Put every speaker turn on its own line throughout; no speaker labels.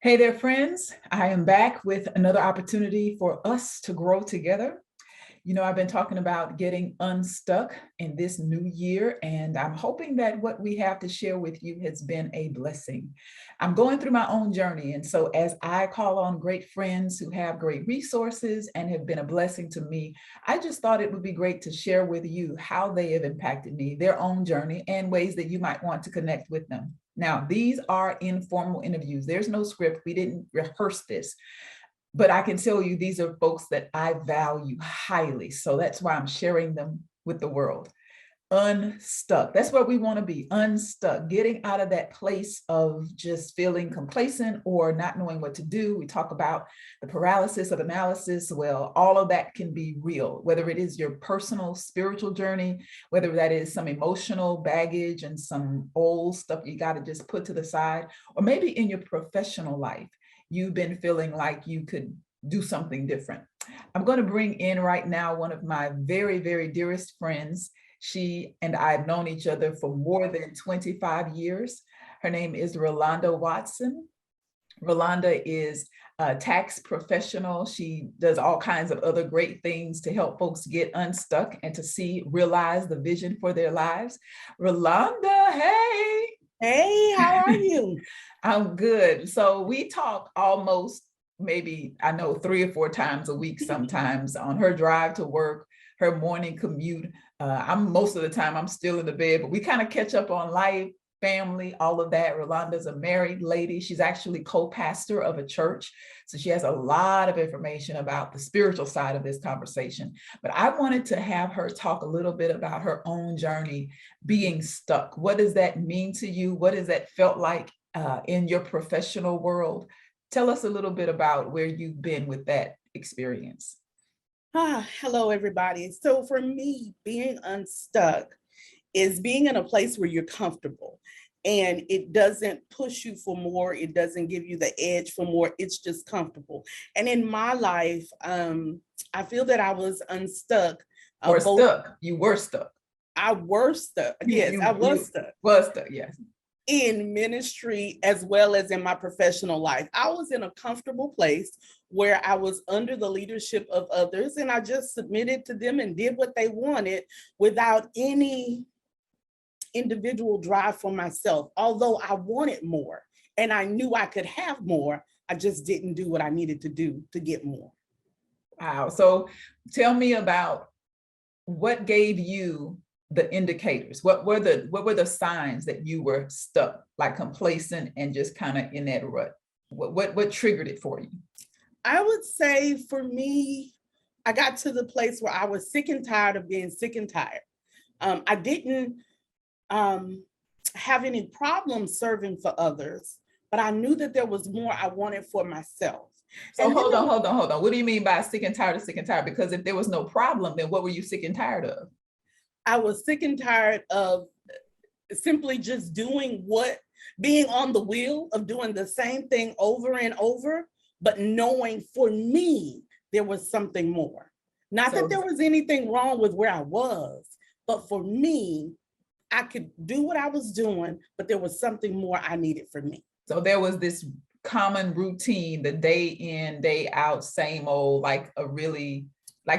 Hey there, friends. I am back with another opportunity for us to grow together. I've been talking about getting unstuck in this new year, and I'm hoping that what we have to share with you has been a blessing. I'm going through my own journey, and so as I call on great friends who have great resources and have been a blessing to me, I just thought it would be great to share with you how they have impacted me, their own journey, and ways that you might want to connect with them. Now, these are informal interviews. There's no script. We didn't rehearse this. But I can tell you, these are folks that I value highly. So that's why I'm sharing them with the world. Unstuck. That's where we want to be, unstuck, getting out of that place of just feeling complacent or not knowing what to do. We talk about the paralysis of analysis. Well, all of that can be real, whether it is your personal spiritual journey, whether that is some emotional baggage and some old stuff you got to just put to the side, or maybe in your professional life, you've been feeling like you could do something different. I'm going to bring in right now one of my very, very dearest friends. She and I have known each other for more than 25 years. Her name is Rolanda Watson. Rolanda is a tax professional. She does all kinds of other great things to help folks get unstuck and to realize the vision for their lives. Rolanda, hey.
Hey, how are you?
I'm good. So we talk almost maybe, I know, 3 or 4 times a week sometimes on her drive to work, her morning commute. I'm most of the time I'm still in the bed, but we kind of catch up on life, family, all of that. Rolanda's a married lady. She's actually co-pastor of a church. So she has a lot of information about the spiritual side of this conversation. But I wanted to have her talk a little bit about her own journey being stuck. What does that mean to you? What has that felt like in your professional world? Tell us a little bit about where you've been with that experience.
Hello, everybody. So for me, being unstuck is being in a place where you're comfortable and it doesn't push you for more. It doesn't give you the edge for more. It's just comfortable. And in my life, I feel that I was unstuck.
Or stuck. You were stuck.
I was stuck. Yes, I was stuck.
Was stuck, yes.
In ministry as well as in my professional life. I was in a comfortable place where I was under the leadership of others and I just submitted to them and did what they wanted without any individual drive for myself. Although I wanted more and I knew I could have more, I just didn't do what I needed to do to get more.
Wow. So tell me about what gave you the indicators. What were the signs that you were stuck, like complacent and just kind of in that rut? What triggered it for you?
I would say for me, I got to the place where I was sick and tired of being sick and tired. I didn't have any problems serving for others, but I knew that there was more I wanted for myself.
So hold on. What do you mean by sick and tired of sick and tired? Because if there was no problem, then what were you sick and tired of?
I was sick and tired of simply just being on the wheel of doing the same thing over and over, but knowing for me, there was something more. Not that there was anything wrong with where I was, but for me, I could do what I was doing, but there was something more I needed for me.
So there was this common routine, the day in, day out, same old, like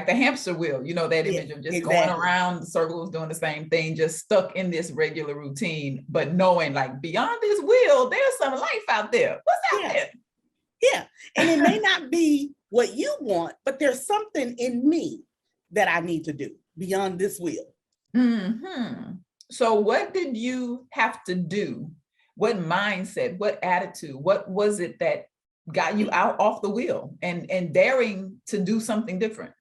the hamster wheel, that image of just going around the circles, doing the same thing, just stuck in this regular routine, but knowing like beyond this wheel, there's some life out there. What's out there?
Yeah. And it may not be what you want, but there's something in me that I need to do beyond this wheel.
Mm-hmm. So what did you have to do? What mindset, what attitude, what was it that got you out off the wheel and daring to do something different?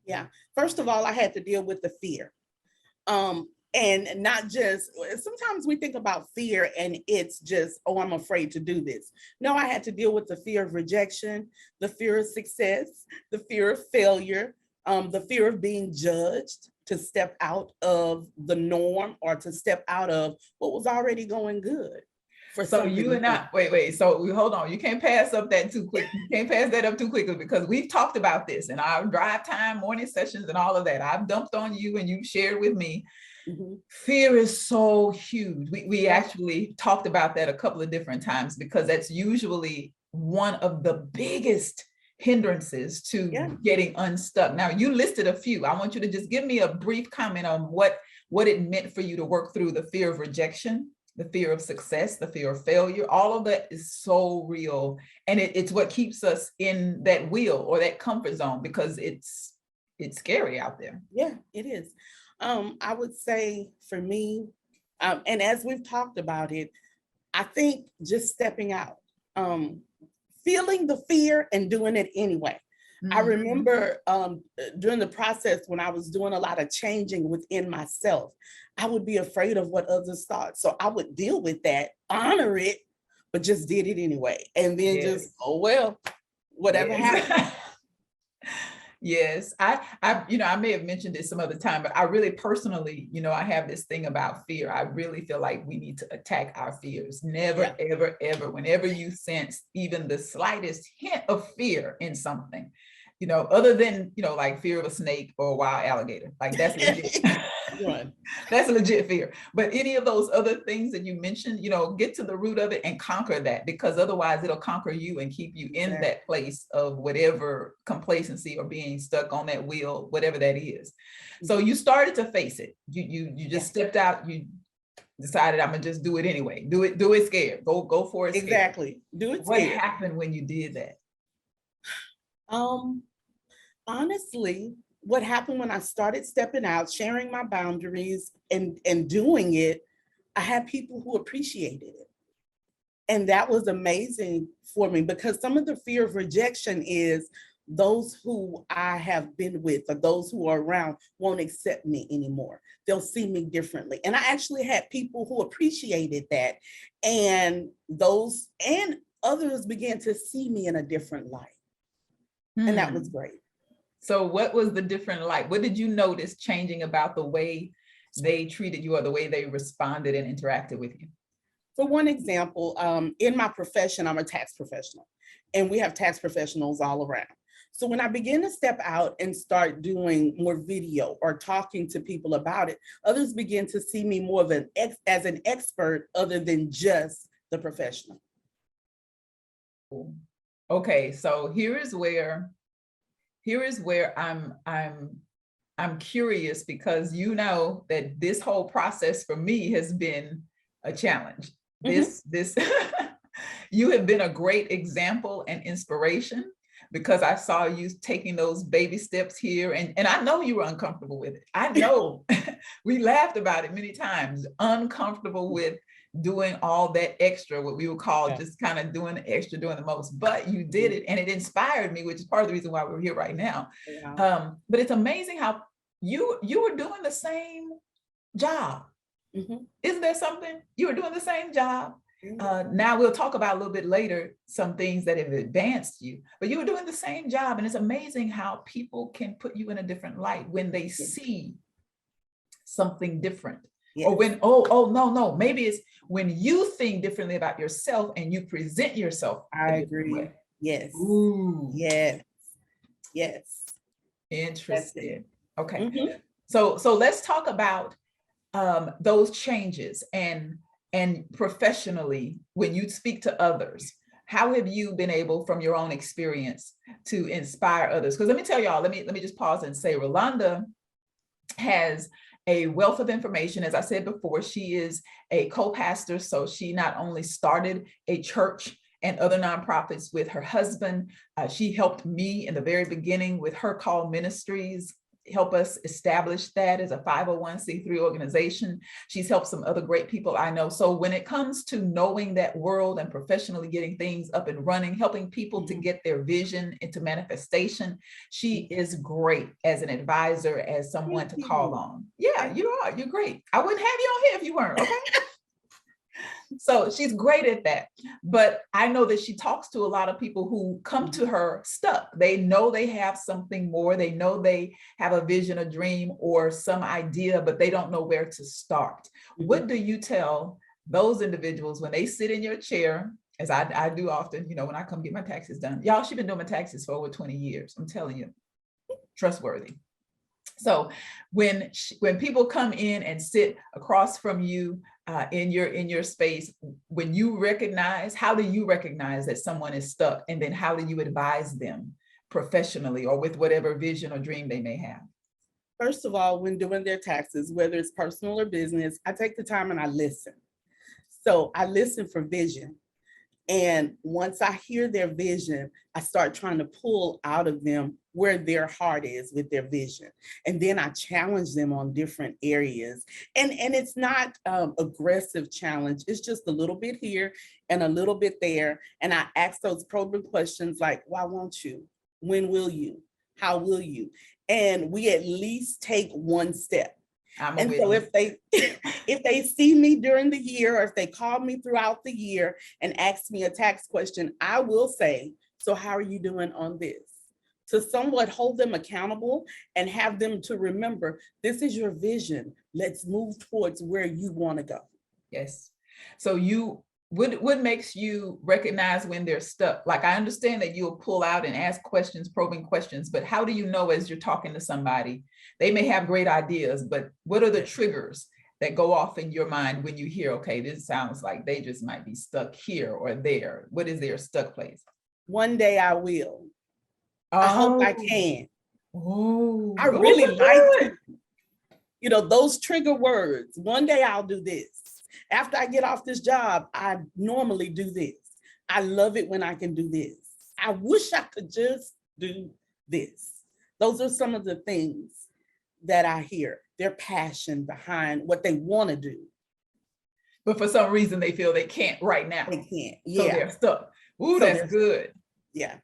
Yeah. First of all, I had to deal with the fear. And not just, sometimes we think about fear and it's just, oh, I'm afraid to do this. No, I had to deal with the fear of rejection, the fear of success, the fear of failure, the fear of being judged, to step out of the norm or to step out of what was already going good.
So you and I, wait. So hold on. You can't pass up that too quick. You can't pass that up too quickly because we've talked about this in our drive time, morning sessions and all of that. I've dumped on you and you've shared with me. Mm-hmm. Fear is so huge. We actually talked about that a couple of different times because that's usually one of the biggest hindrances to getting unstuck. Now, you listed a few. I want you to just give me a brief comment on what it meant for you to work through the fear of rejection, the fear of success, the fear of failure. All of that is so real. And it's what keeps us in that wheel or that comfort zone, because it's scary out there.
Yeah, it is. I would say for me, and as we've talked about it, I think just stepping out, feeling the fear and doing it anyway. I remember during the process when I was doing a lot of changing within myself, I would be afraid of what others thought. So I would deal with that, honor it, but just did it anyway. And then just, oh, well, whatever happened.
Yes, I may have mentioned this some other time, but I really personally, I have this thing about fear. I really feel like we need to attack our fears. Never, ever, ever, whenever you sense even the slightest hint of fear in something, other than, like fear of a snake or a wild alligator, like that's legit. That's a legit fear. But any of those other things that you mentioned, get to the root of it and conquer that, because otherwise it'll conquer you and keep you in that place of whatever complacency or being stuck on that wheel, whatever that is. So you started to face it. You just stepped out. You decided, I'm gonna just do it anyway. Do it scared. Go for it.
Exactly. Do it scared.
What happened when you did that?
Honestly, what happened when I started stepping out, sharing my boundaries and doing it, I had people who appreciated it. And that was amazing for me, because some of the fear of rejection is those who I have been with or those who are around won't accept me anymore. They'll see me differently. And I actually had people who appreciated that, and those and others began to see me in a different light. And that was great.
So what was the different light? What did you notice changing about the way they treated you or the way they responded and interacted with you?
For one example, in my profession, I'm a tax professional, and we have tax professionals all around. So when I began to step out and start doing more video or talking to people about it, others began to see me more of as an expert other than just the professional.
Okay, so here is where I'm curious, because that this whole process for me has been a challenge. This you have been a great example and inspiration, because I saw you taking those baby steps here, and I know you were uncomfortable with it. I know we laughed about it many times, uncomfortable with doing all that extra, what we would call just kind of doing the extra, doing the most, but you did it, and it inspired me, which is part of the reason why we're here right now. But it's amazing how you were doing the same job. Isn't there something? You were doing the same job. Now we'll talk about a little bit later some things that have advanced you, but you were doing the same job, and it's amazing how people can put you in a different light when they see something different. Or when, no, maybe it's when you think differently about yourself and you present yourself.
I agree. Yes.
Ooh.
Yes.
Interesting. Okay. So let's talk about those changes and professionally, when you speak to others, how have you been able, from your own experience, to inspire others? Because let me tell y'all, let me just pause and say, Rolanda has a wealth of information. As I said before, she is a co-pastor. So she not only started a church and other nonprofits with her husband, she helped me in the very beginning with Her Call Ministries, help us establish that as a 501c3 organization. She's helped some other great people I know. So when it comes to knowing that world and professionally getting things up and running, helping people to get their vision into manifestation, she is great as an advisor, as someone to call on. Yeah, you are. You're great. I wouldn't have you on here if you weren't, okay? So she's great at that. But I know that she talks to a lot of people who come to her stuck. They know they have something more. They know they have a vision, a dream, or some idea, but they don't know where to start. What do you tell those individuals when they sit in your chair, as I do often, when I come get my taxes done? Y'all, she's been doing my taxes for over 20 years. I'm telling you, trustworthy. So when people come in and sit across from you, in your space, when you recognize, how do you recognize that someone is stuck? And then how do you advise them professionally or with whatever vision or dream they may have?
First of all, when doing their taxes, whether it's personal or business, I take the time and I listen. So I listen for vision. And once I hear their vision, I start trying to pull out of them where their heart is with their vision. And then I challenge them on different areas. And it's not aggressive challenge. It's just a little bit here and a little bit there. And I ask those probing questions like, why won't you? When will you? How will you? And we at least take one step. And so if they see me during the year, or if they call me throughout the year and ask me a tax question, I will say, so how are you doing on this? To somewhat hold them accountable and have them to remember, this is your vision. Let's move towards where you want to go.
Yes. So what makes you recognize when they're stuck? Like, I understand that you'll pull out and ask questions, probing questions, but how do you know as you're talking to somebody, they may have great ideas, but what are the triggers that go off in your mind when you hear, okay, this sounds like they just might be stuck here or there? What is their stuck place?
One day I will.
Oh.
I hope I can.
Oh,
I really like, those trigger words. One day I'll do this. After I get off this job, I normally do this. I love it when I can do this. I wish I could just do this. Those are some of the things that I hear, their passion behind what they want to do.
But for some reason, they feel they can't right now.
They can't. Yeah.
So they're stuck. Ooh, so that's good.
Yeah.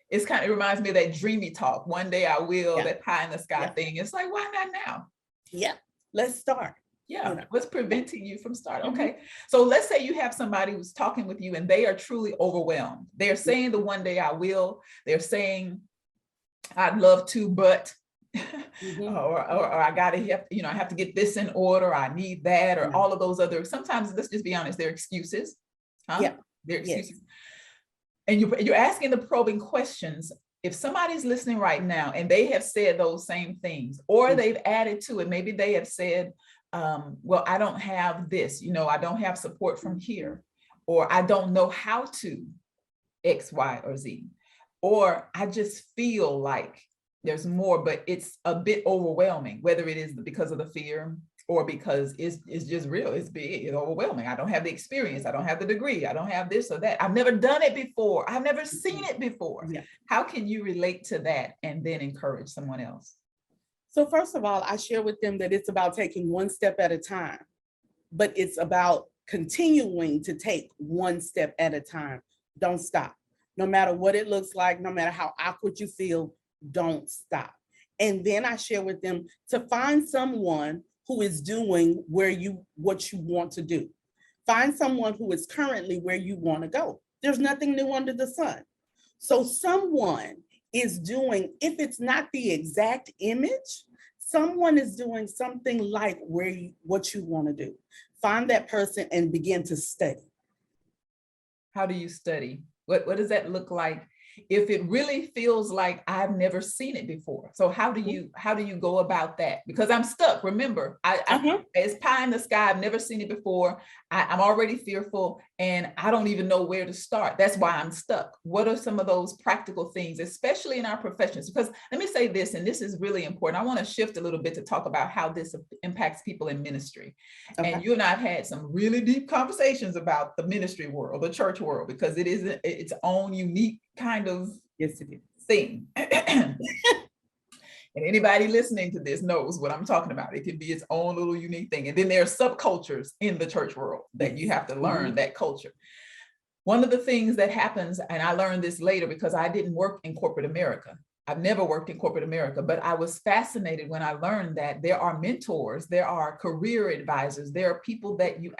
It reminds me of that dreamy talk. One day I will, that pie in the sky thing. It's like, why not now?
Yeah. Let's start.
Yeah. What's preventing you from starting? Okay. So let's say you have somebody who's talking with you and they are truly overwhelmed. They're saying the one day I will. They're saying, I'd love to, but or I gotta have, I have to get this in order. I need that, or all of those other, sometimes, let's just be honest, they're excuses. They're excuses. Yes. And you're asking the probing questions. If somebody's listening right now and they have said those same things, or they've added to it, maybe they have said, well, I don't have this, I don't have support from here, or I don't know how to X, Y, or Z, or I just feel like there's more, but it's a bit overwhelming, whether it is because of the fear or because it's just real, it's big, it's overwhelming. I don't have the experience, I don't have the degree, I don't have this or that. I've never done it before. I've never seen it before. Yeah. How can you relate to that and then encourage someone else?
So first of all, I share with them that it's about taking one step at a time, but it's about continuing to take one step at a time. Don't stop. No matter what it looks like, no matter how awkward you feel, don't stop. And then I share with them to find someone who is doing what you want to do. Find someone who is currently where you want to go. There's nothing new under the sun. So someone is doing, if it's not the exact image, someone is doing something like what you want to do. Find that person and begin to study.
How do you study? What does that look like? If it really feels like I've never seen it before. So how do you go about that? Because I'm stuck. Remember, it's pie in the sky. I've never seen it before. I'm already fearful and I don't even know where to start. That's why I'm stuck. What are some of those practical things, especially in our professions? Because let me say this, and this is really important. I want to shift a little bit to talk about how this impacts people in ministry. Okay. And you and I have had some really deep conversations about the ministry world, the church world, because it is its own unique kind of thing. And anybody listening to this knows what I'm talking about. It can be its own little unique thing. And then there are subcultures in the church world that you have to learn that culture. One of the things that happens, and I learned this later because I didn't work in corporate America. I've never worked in corporate America, but I was fascinated when I learned that there are mentors, there are career advisors, there are people that you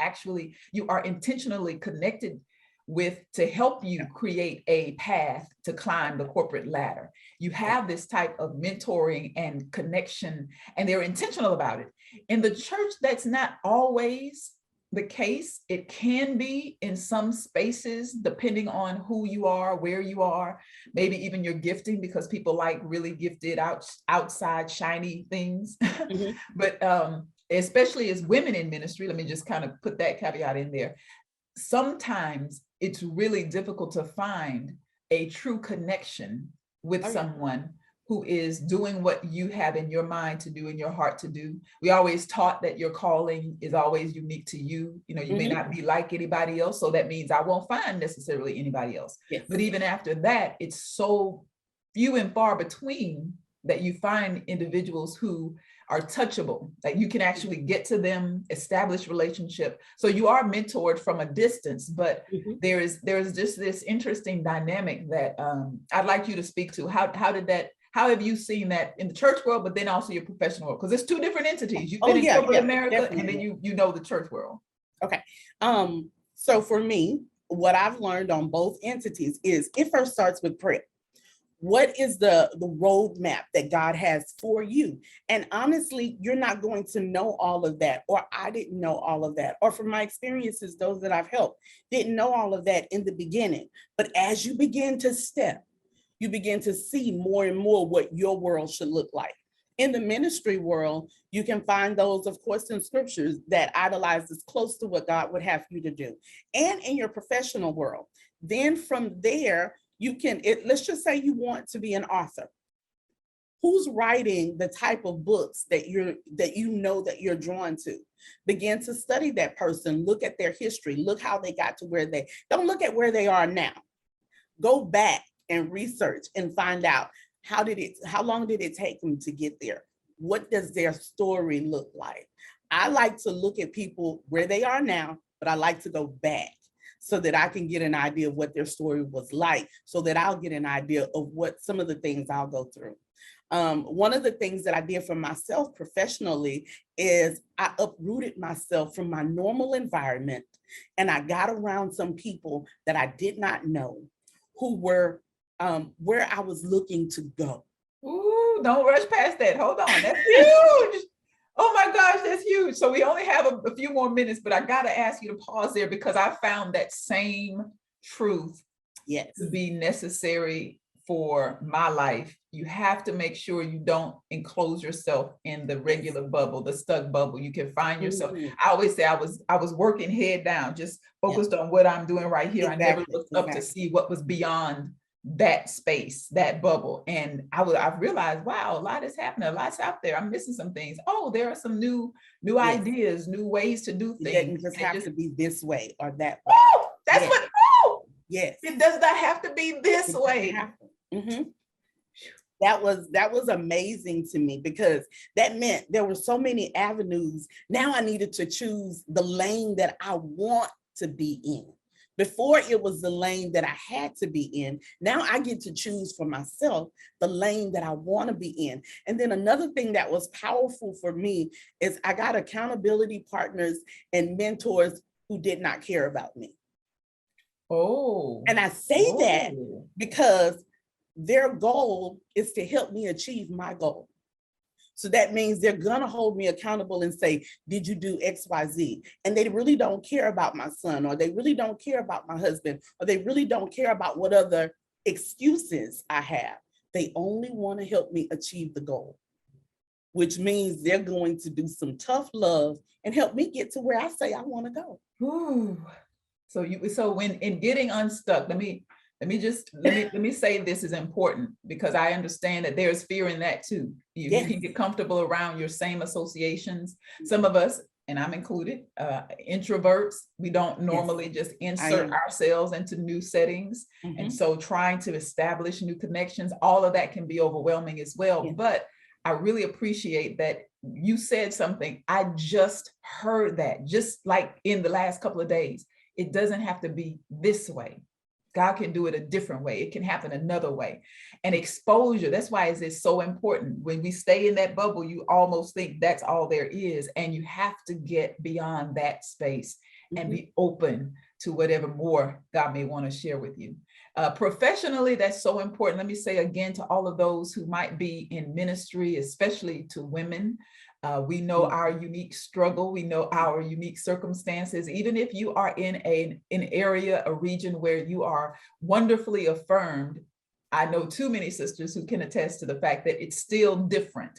are intentionally connected with to help you create a path to climb the corporate ladder. You have this type of mentoring and connection, and they're intentional about it. In the church, that's not always the case. It can be in some spaces, depending on who you are, where you are, maybe even your gifting, because people like really gifted outside shiny things. But especially as women in ministry, let me just kind of put that caveat in there. Sometimes it's really difficult to find a true connection with
Oh, yeah.
someone who is doing what you have in your mind to do, in your heart to do. We always taught that your calling is always unique to you. You know, you may not be like anybody else, so that means I won't find necessarily anybody else.
Yes.
But even after that, it's so few and far between that you find individuals who are touchable, that you can actually get to them, establish relationship. So you are mentored from a distance, but there's just this interesting dynamic that I'd like you to speak to. How have you seen that in the church world, but then also your professional world? Because it's two different entities. You've been in corporate America, definitely. And then you know the church world.
Okay. So for me, what I've learned on both entities is it first starts with prayer. What is the roadmap that God has for you? And honestly, you're not going to know all of that, or I didn't know all of that, or from my experiences, those that I've helped didn't know all of that in the beginning. But as you begin to step, you begin to see more and more what your world should look like. In the ministry world, you can find those, of course, in scriptures that idolize as close to what God would have you to do, and in your professional world. Then from there, you can, let's just say you want to be an author. Who's writing the type of books that you know that you're drawn to? Begin to study that person, look at their history, look how they got to where don't look at where they are now. Go back and research and find out how long did it take them to get there? What does their story look like? I like to look at people where they are now, but I like to go back so that I can get an idea of what their story was like, so that I'll get an idea of what some of the things I'll go through. One of the things that I did for myself professionally is I uprooted myself from my normal environment, and I got around some people that I did not know who were where I was looking to go.
Ooh, don't rush past that. Hold on, that's huge. Oh my gosh, that's huge. So we only have a few more minutes, but I got to ask you to pause there because I found that same truth to be necessary for my life. You have to make sure you don't enclose yourself in the regular bubble, the stuck bubble. You can find yourself. I always say I was working head down, just focused on what I'm doing right here. I never looked up to see what was beyond that space, that bubble. And I've realized, wow, a lot is happening. A lot's out there. I'm missing some things. Oh, there are some new ideas, new ways to do things.
It doesn't just have to be this way or that way.
Oh, that's what. Oh, yes. It does not have to be this way.
That was amazing to me, because that meant there were so many avenues. Now I needed to choose the lane that I want to be in. Before, it was the lane that I had to be in. Now I get to choose for myself the lane that I want to be in. And then another thing that was powerful for me is I got accountability partners and mentors who did not care about me.
Oh.
And I say that because their goal is to help me achieve my goal. So that means they're going to hold me accountable and say, did you do X, Y, Z? And they really don't care about my son, or they really don't care about my husband, or they really don't care about what other excuses I have. They only want to help me achieve the goal, which means they're going to do some tough love and help me get to where I say I want to go.
Ooh. So when in getting unstuck, let me say this is important, because I understand that there's fear in that too. You can get comfortable around your same associations. Some of us, and I'm included, introverts, we don't normally just insert ourselves into new settings. And so trying to establish new connections, all of that can be overwhelming as well. But I really appreciate that you said something. I just heard that just like in the last couple of days. It doesn't have to be this way. God can do it a different way. It can happen another way. And exposure, that's why it's so important. When we stay in that bubble, you almost think that's all there is. And you have to get beyond that space and be open to whatever more God may want to share with you. Professionally, that's so important. Let me say again to all of those who might be in ministry, especially to women, we know our unique struggle. We know our unique circumstances. Even if you are in an area, a region where you are wonderfully affirmed, I know too many sisters who can attest to the fact that it's still different.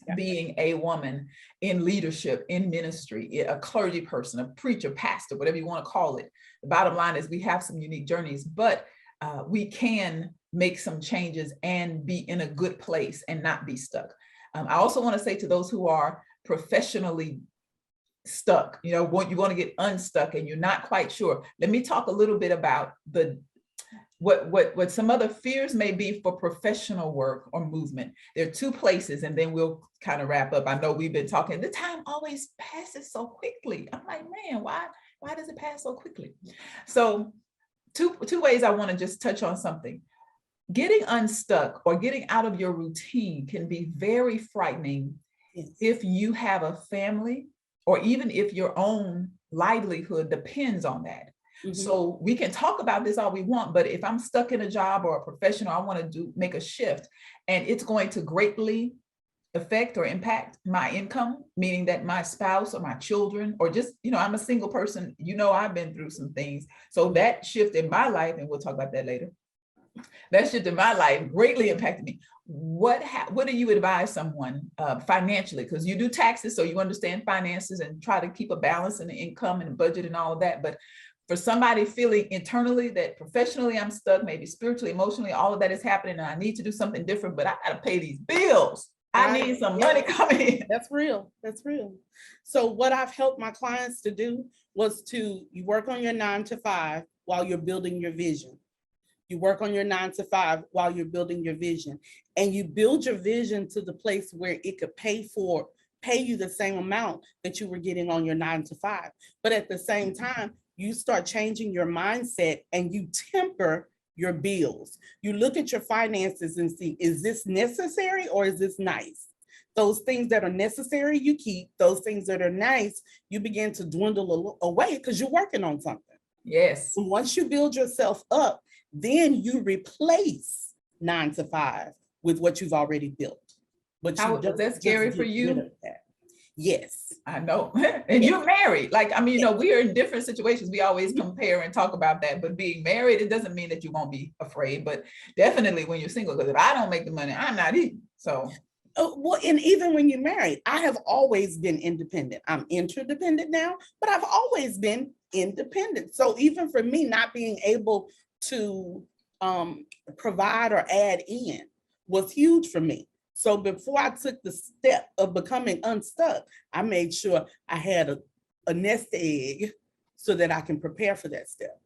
Yeah.
being a woman in leadership, in ministry, a clergy person, a preacher, pastor, whatever you want to call it. The bottom line is we have some unique journeys, but we can make some changes and be in a good place and not be stuck. I also want to say to those who are professionally stuck, you want to get unstuck and you're not quite sure. Let me talk a little bit about what some other fears may be for professional work or movement. There are two places, and then we'll kind of wrap up. I know we've been talking, the time always passes so quickly. I'm like, man, why does it pass so quickly? So two ways I want to just touch on something. Getting unstuck or getting out of your routine can be very frightening. Yes. If you have a family, or even if your own livelihood depends on that. Mm-hmm. So we can talk about this all we want, but if I'm stuck in a job or a professional, I want to make a shift, and it's going to greatly affect or impact my income, meaning that my spouse or my children, or just, I'm a single person, I've been through some things. So that shift in my life, and we'll talk about that later, that shift in my life greatly impacted me. What do you advise someone financially? Because you do taxes, so you understand finances and try to keep a balance in the income and the budget and all of that. But for somebody feeling internally that professionally I'm stuck, maybe spiritually, emotionally, all of that is happening and I need to do something different, but I got to pay these bills. I need some money coming in.
That's real. That's real. So what I've helped my clients to do was you work on your 9 to 5 while you're building your vision. You work on your 9 to 5 while you're building your vision, and you build your vision to the place where it could pay you the same amount that you were getting on your 9 to 5. But at the same time, you start changing your mindset and you temper your bills. You look at your finances and see, is this necessary or is this nice? Those things that are necessary, you keep. Those things that are nice, you begin to dwindle away because you're working on something.
Yes.
And once you build yourself up, then you replace 9 to 5 with what you've already built. But
that's scary for you?
Yes.
I know. And you're married. We are in different situations. We always compare and talk about that. But being married, it doesn't mean that you won't be afraid. But definitely when you're single, because if I don't make the money, I'm not eating. So.
Well, and even when you're married, I have always been independent. I'm interdependent now, but I've always been independent. So even for me, not being able to provide or add in was huge for me. So before I took the step of becoming unstuck, I made sure I had a nest egg so that I can prepare for that step.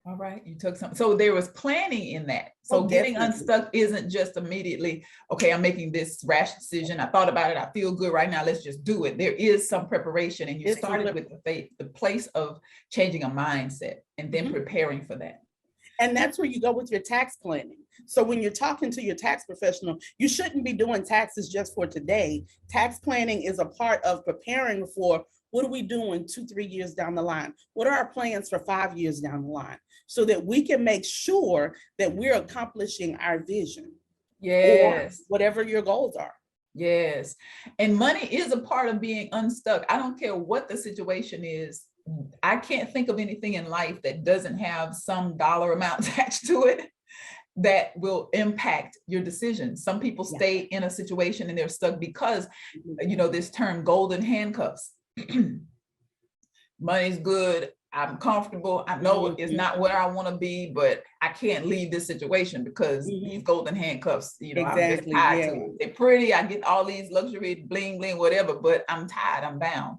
All right, you took some. So there was planning in that. So getting unstuck isn't just immediately, okay, I'm making this rash decision. I thought about it. I feel good right now. Let's just do it. There is some preparation, and you started with the place of changing a mindset and then preparing for that.
And that's where you go with your tax planning. So when you're talking to your tax professional, you shouldn't be doing taxes just for today. Tax planning is a part of preparing for what are we doing 2-3 years down the line? What are our plans for 5 years down the line? So that we can make sure that we're accomplishing our vision.
Yes.
Or whatever your goals are.
Yes. And money is a part of being unstuck. I don't care what the situation is. I can't think of anything in life that doesn't have some dollar amount attached to it that will impact your decisions. Some people stay in a situation and they're stuck because, this term golden handcuffs. Money's good. I'm comfortable. I know it's not where I want to be, but I can't leave this situation because these golden handcuffs, I'm just tied to it. They're pretty. I get all these luxury bling, bling, whatever, but I'm tied. I'm bound.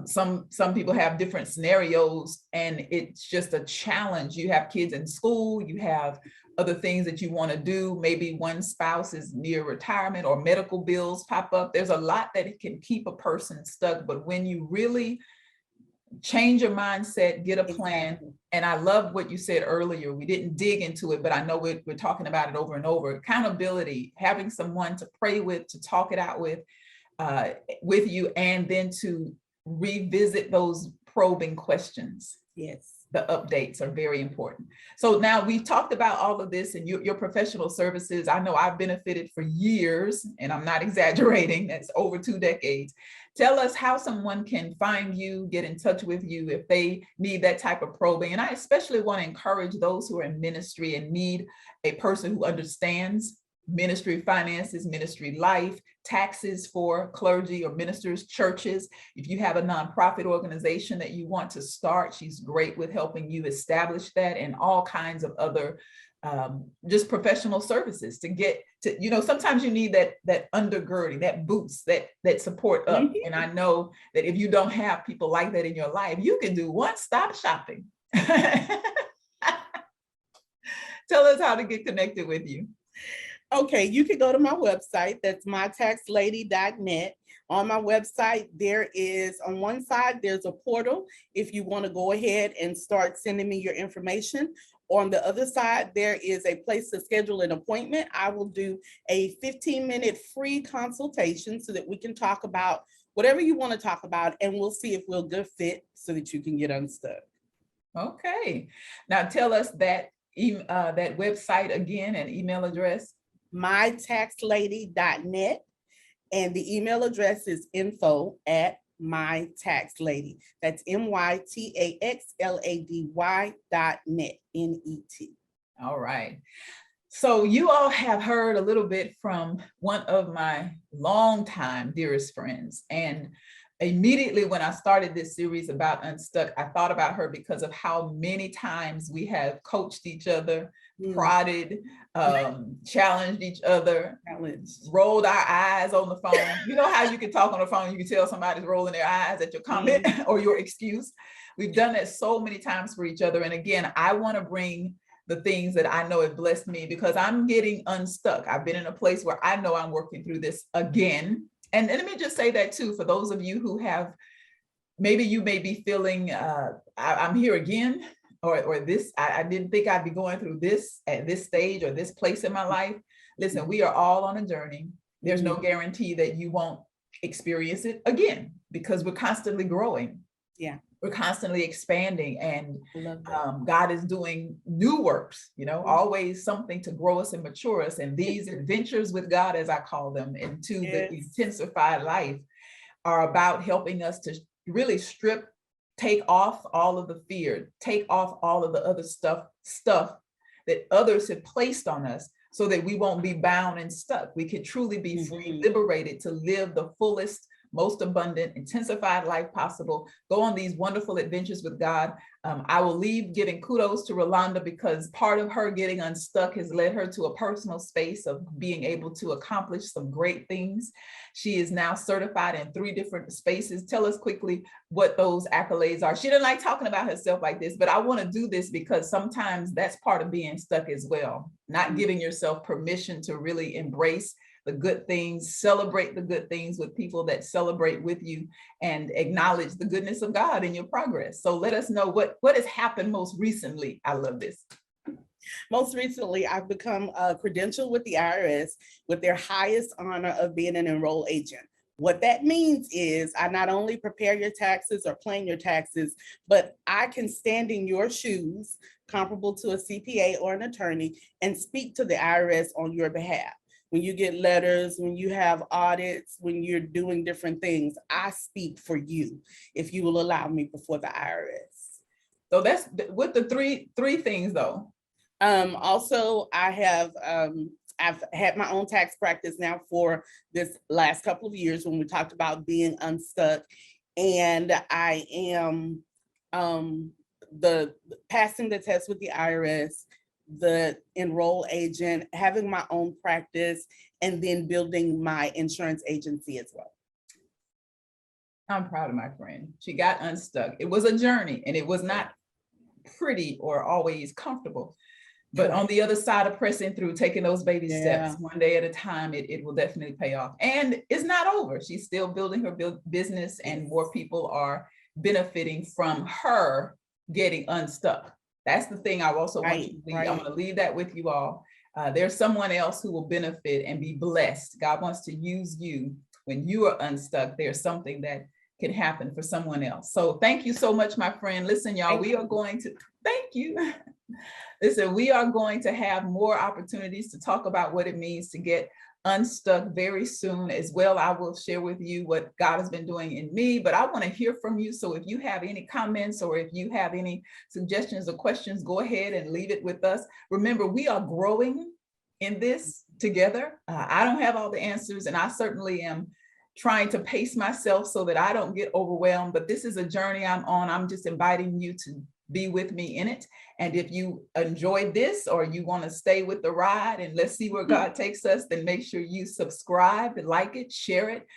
Some people have different scenarios and it's just a challenge. You have kids in school, you have other things that you want to do. Maybe one spouse is near retirement or medical bills pop up. There's a lot that can keep a person stuck. But when you really change your mindset, get a plan. And I love what you said earlier. We didn't dig into it, but I know we're talking about it over and over. Accountability, having someone to pray with, to talk it out with you, and then to revisit those probing questions.
Yes.
The updates are very important. So now we've talked about all of this and your professional services. I know I've benefited for years, and I'm not exaggerating. That's over 2 decades. Tell us how someone can find you, get in touch with you if they need that type of probing. And I especially want to encourage those who are in ministry and need a person who understands ministry finances, ministry life, taxes for clergy or ministers, churches. If you have a nonprofit organization that you want to start, she's great with helping you establish that, and all kinds of other just professional services to get to, sometimes you need that undergirding, that boost, that support up.
Mhm.
And I know that if you don't have people like that in your life, you can do one-stop shopping. Tell us how to get connected with you.
Okay, you can go to my website. That's mytaxlady.net. On my website, there is, on one side, there's a portal if you want to go ahead and start sending me your information. On the other side, there is a place to schedule an appointment. I will do a 15-minute free consultation so that we can talk about whatever you want to talk about, and we'll see if we're a good fit so that you can get unstuck.
Okay. Now tell us that website again and email address.
mytaxlady.net, and the email address is info@mytaxlady. That's mytaxlady.net, NET.
All right. So you all have heard a little bit from one of my longtime dearest friends. And immediately when I started this series about Unstuck, I thought about her because of how many times we have coached each other, prodded, challenged each other, rolled our eyes on the phone. You know how you can talk on the phone, you can tell somebody's rolling their eyes at your comment or your excuse. We've done that so many times for each other. And again, I want to bring the things that I know have blessed me because I'm getting unstuck. I've been in a place where I know I'm working through this again. And let me just say that too, for those of you who have, maybe you may be feeling, I'm here again, or this, I didn't think I'd be going through this at this stage or this place in my life. Listen, we are all on a journey. There's no guarantee that you won't experience it again because we're constantly growing.
Yeah.
We're constantly expanding, and God is doing new works, always something to grow us and mature us. And these adventures with God, as I call them, into the intensified life are about helping us to really take off all of the fear, take off all of the other stuff that others have placed on us so that we won't be bound and stuck. We can truly be free, liberated to live the fullest, most abundant, intensified life possible. Go on these wonderful adventures with God. I will leave giving kudos to Rolanda because part of her getting unstuck has led her to a personal space of being able to accomplish some great things. She is now certified in 3 different spaces. Tell us quickly what those accolades are. She didn't like talking about herself like this, but I want to do this because sometimes that's part of being stuck as well. Not giving yourself permission to really embrace the good things, celebrate the good things with people that celebrate with you, and acknowledge the goodness of God in your progress. So let us know what has happened most recently. I love this.
Most recently, I've become credentialed with the IRS with their highest honor of being an enrolled agent. What that means is I not only prepare your taxes or plan your taxes, but I can stand in your shoes, comparable to a CPA or an attorney, and speak to the IRS on your behalf. When you get letters, when you have audits, when you're doing different things, I speak for you if you will allow me before the IRS.
So that's with the three things though.
Also, I've had my own tax practice now for this last couple of years when we talked about being unstuck. And I am the passing the test with the IRS, the enroll agent, having my own practice, and then building my insurance agency as well.
I'm proud of my friend. She got unstuck. It was a journey and it was not pretty or always comfortable. But on the other side of pressing through, taking those baby steps one day at a time, it will definitely pay off. And it's not over. She's still building her business, and more people are benefiting from her getting unstuck. That's the thing I also want you to leave. I'm going to leave that with you all. There's someone else who will benefit and be blessed. God wants to use you when you are unstuck. There's something that can happen for someone else. So thank you so much, my friend. Listen, y'all, we are going to, thank you. Listen, we are going to have more opportunities to talk about what it means to get unstuck very soon as well. I will share with you what God has been doing in me, but I want to hear from you. So if you have any comments or if you have any suggestions or questions, go ahead and leave it with us. Remember, we are growing in this. together. I don't have all the answers, and I certainly am trying to pace myself so that I don't get overwhelmed, but this is a journey I'm on. I'm just inviting you to be with me in it. And if you enjoyed this or you want to stay with the ride and let's see where God takes us, then make sure you subscribe and like it, share it.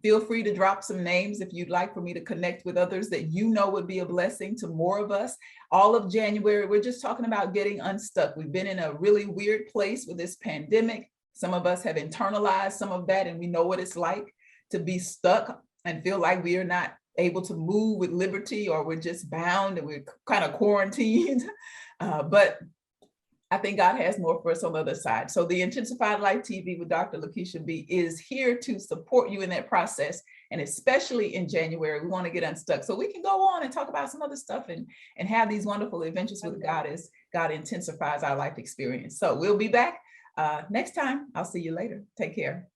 Feel free to drop some names if you'd like for me to connect with others that you know would be a blessing to more of us. All of January, we're just talking about getting unstuck. We've been in a really weird place with this pandemic. Some of us have internalized some of that, and we know what it's like to be stuck and feel like we are not able to move with liberty, or we're just bound and we're kind of quarantined. But I think God has more for us on the other side. So the Intensified Life TV with Dr. Lekesha B is here to support you in that process. And especially in January, we want to get unstuck so we can go on and talk about some other stuff and have these wonderful adventures with God as God intensifies our life experience. So we'll be back next time. I'll see you later. Take care.